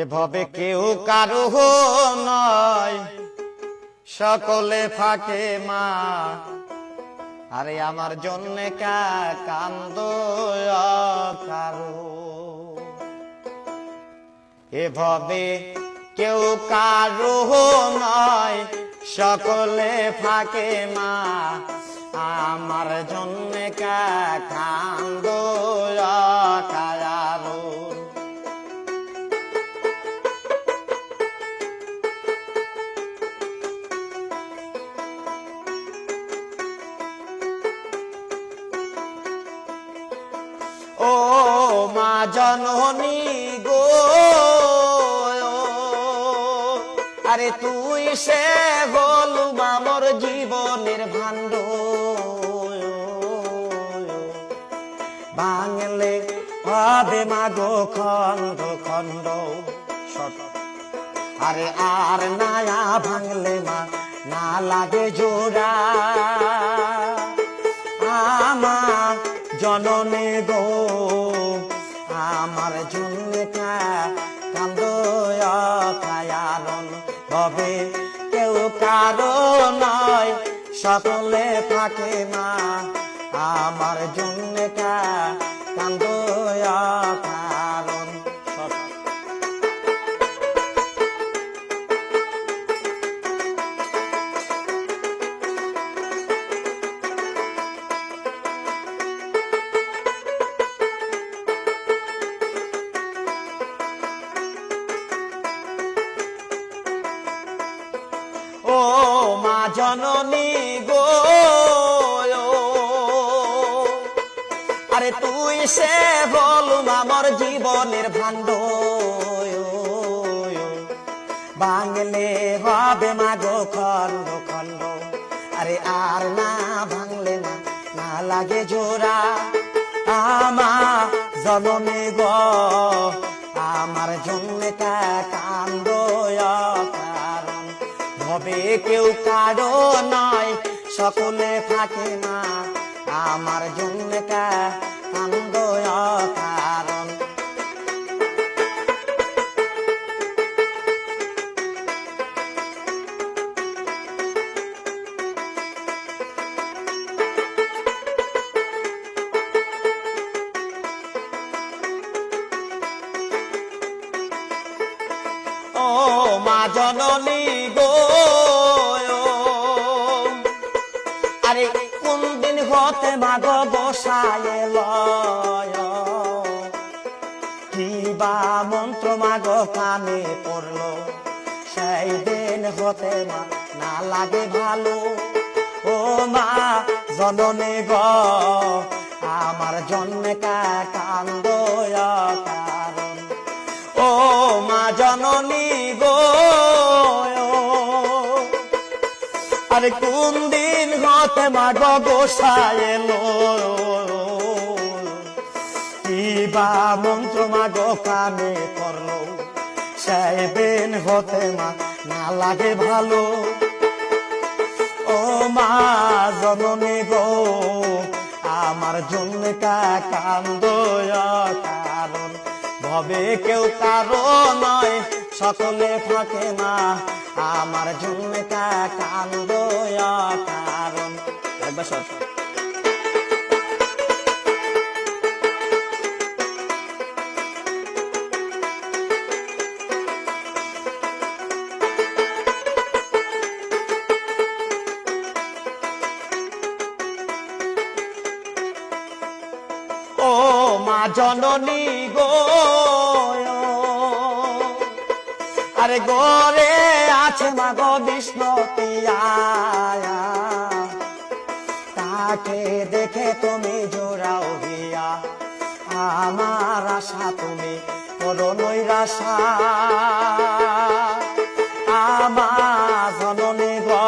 এভাবে কেউ কারো নয়, সকলে ফাঁকে মা। আরে আমার জন্য কান্দ কারো। এভাবে কেউ কারো নয়, সকলে ফাঁকে মা। আমার জন্য কান্দ কারো। ও মা জননী গো, আরে তুই সে হলু আমার জীবনের ভাণ্ড। বাংলে হবে মাগো খন্ড খন্ড, আরে আর নায়া ভাঙলে মা না লাগে জোড়া। আমার জননী গো, আমার জন্য কান্দ কারণ হবে কেউ কারো নয়, সকলে ফাঁকে মা। আমার জন্য কান্দ কারণ। ও মা জননী গো, আরে তুই সে বলু আমার জীবনের ভাণ্ড। ভাঙলে হবে মাগো খন্ড খন্ড, আরে আর না ভাঙলে না না লাগে জোড়া। আমার জননী গো, আমার জন্য কান্দ কারণ হবে কেউ কারো নয়, সকলে থাকে না। আমার জন্য কান্দ কারণ। ও মা জননী গো, আরে কোন দিন হতে মাগ বসায় লয়, কিবা মন্ত্র মাগ কানে পড়লো, সেই দিন হতে মা না লাগে ভালো। ও মা জননী গো, আমার জন্য কান্দ কারণ। ও মা জননী গো, আরে কোন দিন হতে মাগ গোসায় এলো, কিবা মন্ত্র মাগ কানে করলো, সেই দিন হতে মা না লাগে ভালো। ও মা জননী গো, আমার জন্য কান্দ কারণ ভবে কেউ কারো নয়, সকলে ফাঁকে মা। আমার জন্য কান্দ কারণ। একবার সব ও মা জননী গো, আরে গরে আছে মাগ বিষ্ণুতি আয়া, তাকে দেখে তুমি জোড়াও গিয়া। আমার আশা তুমি করো নৈরাশা। আমার জননী গো,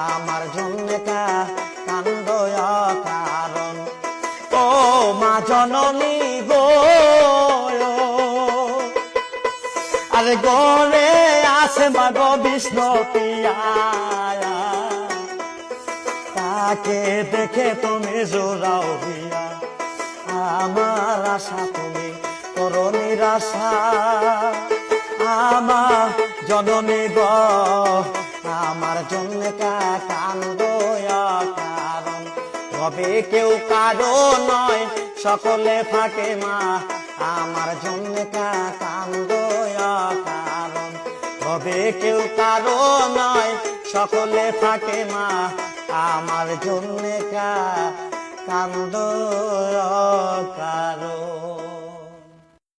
আমার জন্য কান্দ কারণ। ও মা জননী গো, আরে গরে আছে মাগ বিষ্ণুতি আয়া, তাকে দেখে তুমি জোড়াও গিয়া। আমার আশা তুমি করো নিরাশা। মা জননী গো আমার জন্য কান্দ কারণ তবে কেউ কারো নয় সকলে ফাঁকে মা আমার জন্য কান্দ কারণ তবে কেউ কারো নয় সকলে ফাঁকে মা আমার জন্য কান্দ কারণ